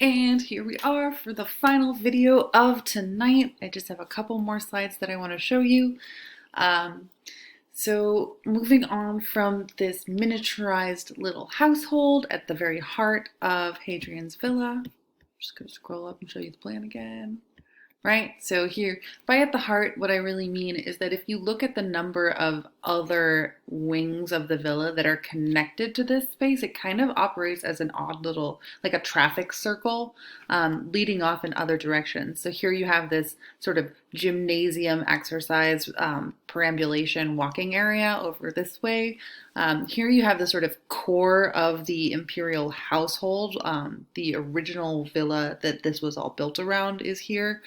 And here we are for the final video of tonight. I just have a couple more slides that I want to show you. So moving on from this miniaturized little household at the very heart of Hadrian's villa. I'm just going to scroll up and show you the plan again. Right, so here, by at the heart, what I really mean is that if you look at the number of other wings of the villa that are connected to this space, it kind of operates as an odd little, like a traffic circle, leading off in other directions. So here you have this sort of gymnasium exercise perambulation walking area over this way. Here you have the sort of core of the imperial household. The original villa that this was all built around is here.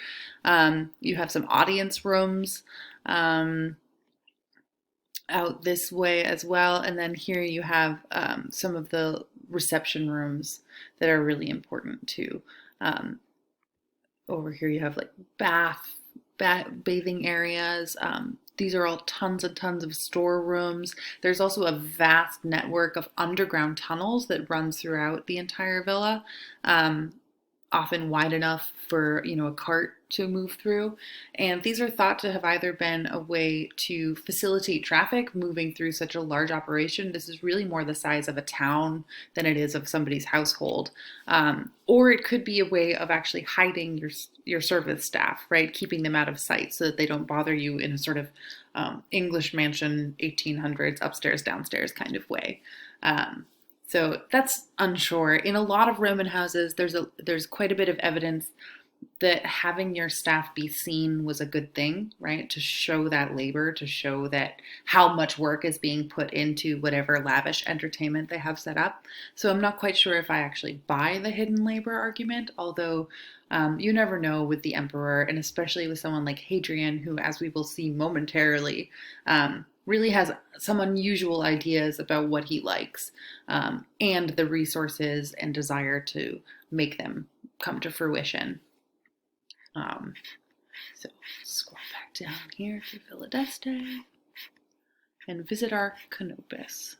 You have some audience rooms out this way as well. And then here you have some of the reception rooms that are really important too. Over here you have like bathing areas. These are all tons and tons of storerooms. There's also a vast network of underground tunnels that runs throughout the entire villa, often wide enough for a cart to move through. And these are thought to have either been a way to facilitate traffic moving through such a large operation. This is really more the size of a town than it is of somebody's household. Or it could be a way of actually hiding your service staff, right? Keeping them out of sight so that they don't bother you in a sort of English mansion 1800s upstairs downstairs kind of way. So that's unsure. In a lot of Roman houses, there's quite a bit of evidence that having your staff be seen was a good thing, right? To show that labor, to show that how much work is being put into whatever lavish entertainment they have set up. So I'm not quite sure if I actually buy the hidden labor argument, although you never know with the emperor, and especially with someone like Hadrian, who, as we will see momentarily, really has some unusual ideas about what he likes and the resources and desire to make them come to fruition. So scroll back down here to Villa d'Este and visit our canopus.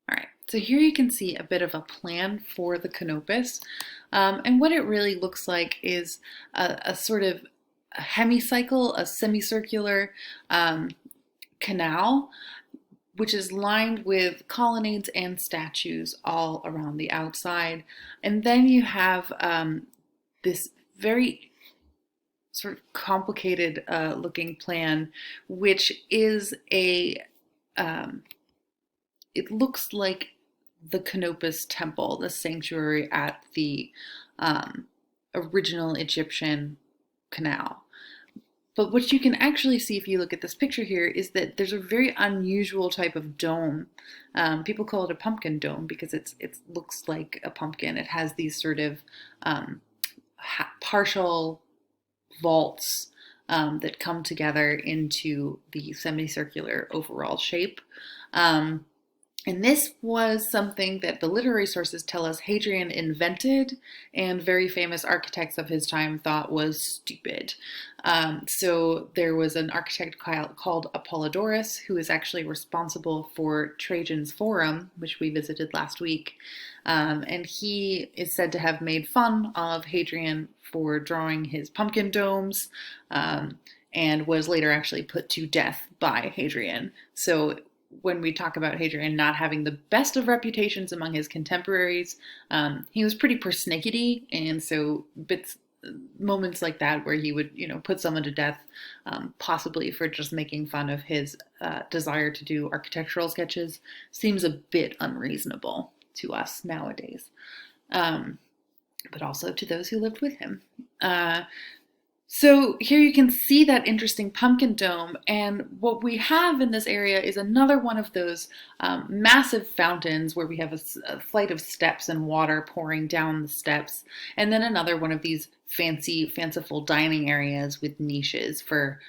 All right, so here you can see a bit of a plan for the canopus. And what it really looks like is a sort of a hemicycle, a semicircular canal, which is lined with colonnades and statues all around the outside. And then you have this very sort of complicated looking plan, which is it looks like the Canopus temple, the sanctuary at the original Egyptian canal. But what you can actually see if you look at this picture here is that there's a very unusual type of dome. People call it a pumpkin dome because it looks like a pumpkin. It has these sort of partial vaults that come together into the semicircular overall shape. And this was something that the literary sources tell us Hadrian invented and very famous architects of his time thought was stupid. So there was an architect called Apollodorus who is actually responsible for Trajan's Forum, which we visited last week. And he is said to have made fun of Hadrian for drawing his pumpkin domes and was later actually put to death by Hadrian. So when we talk about Hadrian not having the best of reputations among his contemporaries, he was pretty persnickety, and so moments like that where he would, put someone to death, possibly for just making fun of his desire to do architectural sketches, seems a bit unreasonable to us nowadays, but also to those who lived with him. So here you can see that interesting pumpkin dome, and what we have in this area is another one of those massive fountains where we have a flight of steps and water pouring down the steps, and then another one of these fanciful dining areas with niches for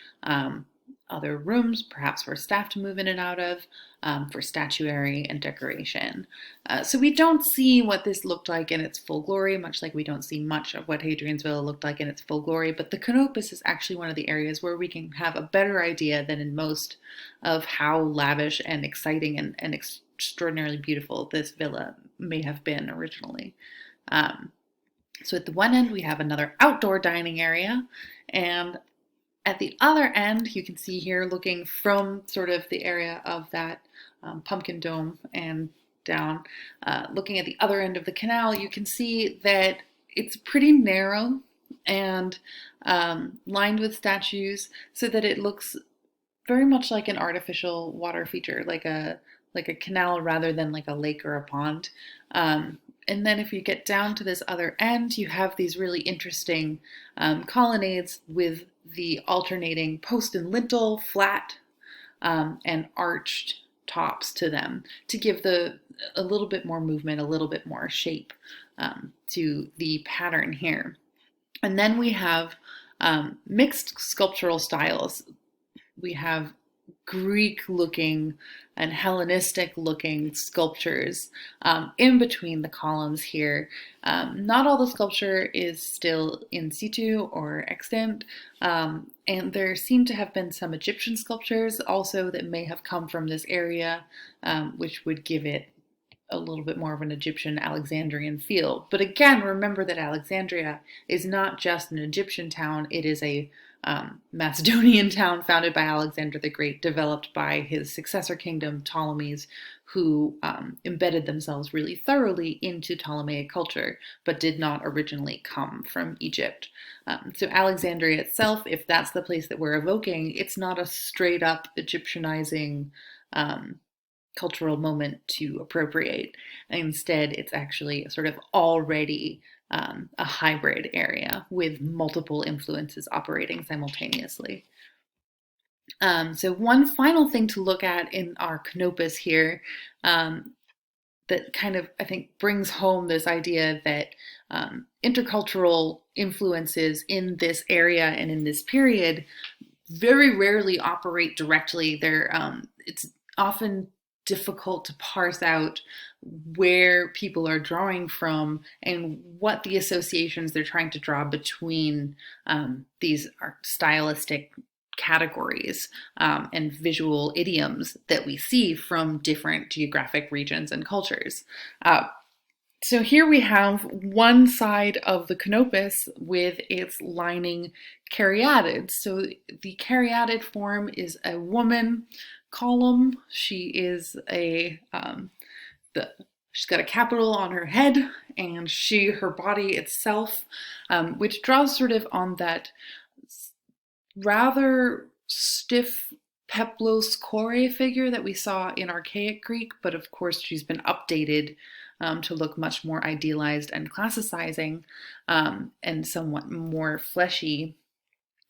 other rooms, perhaps for staff to move in and out of, for statuary and decoration. So we don't see what this looked like in its full glory, much like we don't see much of what Hadrian's Villa looked like in its full glory, but the Canopus is actually one of the areas where we can have a better idea than in most of how lavish and exciting and extraordinarily beautiful this villa may have been originally. Um, so at the one end, we have another outdoor dining area, and at the other end, you can see here looking from sort of the area of that pumpkin dome and down, looking at the other end of the canal, you can see that it's pretty narrow and lined with statues so that it looks very much like an artificial water feature, like a canal rather than like a lake or a pond. And then if you get down to this other end, you have these really interesting colonnades with the alternating post and lintel, flat and arched tops to them to give a little bit more movement, a little bit more shape to the pattern here. And then we have mixed sculptural styles. We have Greek looking and Hellenistic looking sculptures in between the columns here. Not all the sculpture is still in situ or extant, and there seem to have been some Egyptian sculptures also that may have come from this area, which would give it a little bit more of an Egyptian Alexandrian feel. But again, remember that Alexandria is not just an Egyptian town, it is a Macedonian town founded by Alexander the Great, developed by his successor kingdom, Ptolemies, who embedded themselves really thoroughly into Ptolemaic culture, but did not originally come from Egypt. So Alexandria itself, if that's the place that we're evoking, it's not a straight up Egyptianizing cultural moment to appropriate. Instead, it's actually sort of already a hybrid area with multiple influences operating simultaneously. So one final thing to look at in our canopus here that kind of, I think, brings home this idea that intercultural influences in this area and in this period very rarely operate directly. It's often difficult to parse out where people are drawing from and what the associations they're trying to draw between these stylistic categories and visual idioms that we see from different geographic regions and cultures. So here we have one side of the canopus with its lining caryatids. So the caryatid form is a woman column. She's got a capital on her head, and her body itself, which draws sort of on that rather stiff peplos chore figure that we saw in archaic Greek, but of course she's been updated to look much more idealized and classicizing, and somewhat more fleshy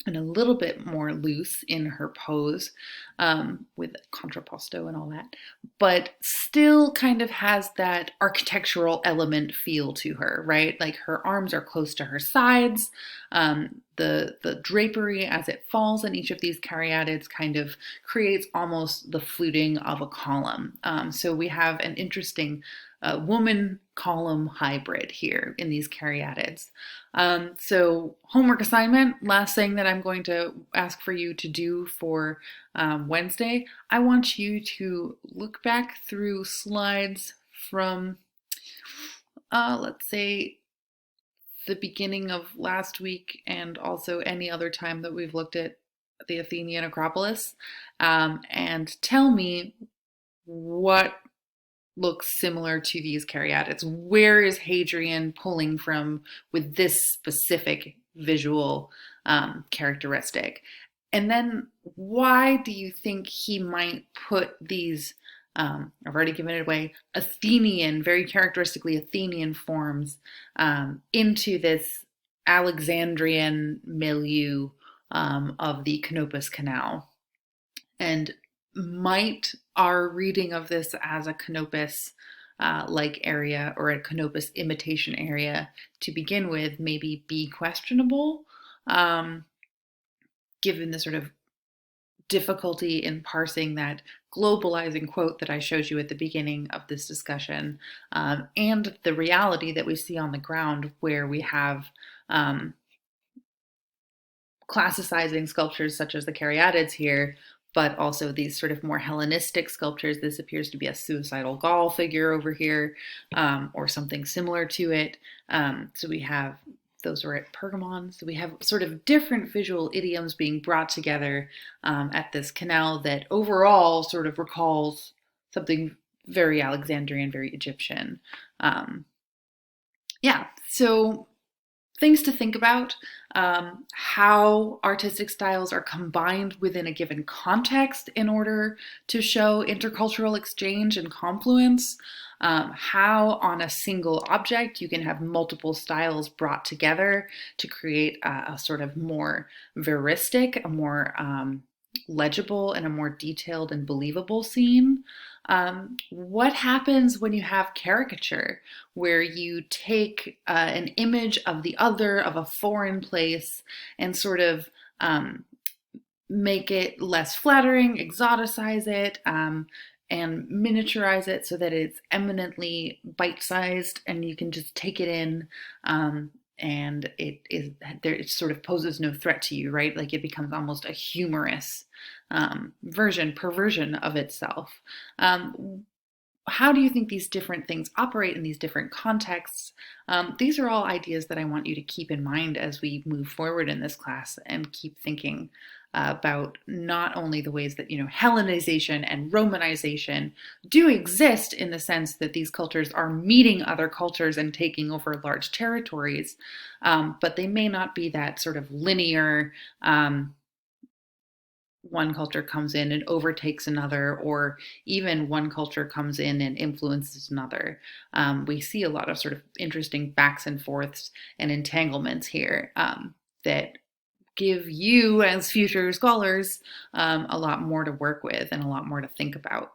and a little bit more loose in her pose, with contrapposto and all that, but still kind of has that architectural element feel to her, right? Like her arms are close to her sides. The drapery as it falls in each of these caryatids kind of creates almost the fluting of a column. So we have an interesting woman column hybrid here in these caryatids. So homework assignment, last thing that I'm going to ask for you to do for Wednesday, I want you to look back through slides from, let's say, the beginning of last week and also any other time that we've looked at the Athenian Acropolis, and tell me what looks similar to these caryatids. Where is Hadrian pulling from with this specific visual characteristic? And then why do you think he might put these, I've already given it away, Athenian, very characteristically Athenian forms into this Alexandrian milieu of the Canopus Canal? And might our reading of this as a Canopus like area or a Canopus imitation area to begin with maybe be questionable, given the sort of difficulty in parsing that globalizing quote that I showed you at the beginning of this discussion, and the reality that we see on the ground where we have classicizing sculptures such as the caryatids here, but also these sort of more Hellenistic sculptures. This appears to be a suicidal Gaul figure over here, or something similar to it. So we have those were at Pergamon. So we have sort of different visual idioms being brought together at this canal that overall sort of recalls something very Alexandrian, very Egyptian. Um, yeah, so things to think about, how artistic styles are combined within a given context in order to show intercultural exchange and confluence, how on a single object you can have multiple styles brought together to create a sort of more veristic, a more legible, and a more detailed and believable scene. What happens when you have caricature, where you take an image of the other, of a foreign place, and sort of make it less flattering, exoticize it, and miniaturize it so that it's eminently bite-sized and you can just take it in, and it sort of poses no threat to you, right? Like it becomes almost a humorous perversion of itself. How do you think these different things operate in these different contexts? These are all ideas that I want you to keep in mind as we move forward in this class and keep thinking about not only the ways that, Hellenization and Romanization do exist in the sense that these cultures are meeting other cultures and taking over large territories, but they may not be that sort of linear, one culture comes in and overtakes another, or even one culture comes in and influences another. We see a lot of sort of interesting backs and forths and entanglements here that give you, as future scholars, a lot more to work with and a lot more to think about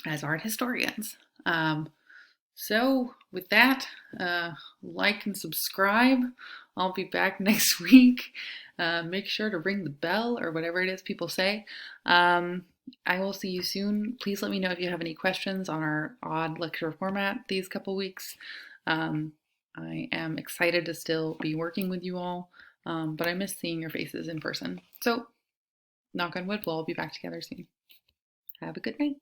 as art historians. So with that, like and subscribe. I'll be back next week. Make sure to ring the bell or whatever it is people say. I will see you soon. Please let me know if you have any questions on our odd lecture format these couple weeks. I am excited to still be working with you all, but I miss seeing your faces in person. So, knock on wood, we'll all be back together soon. Have a good night.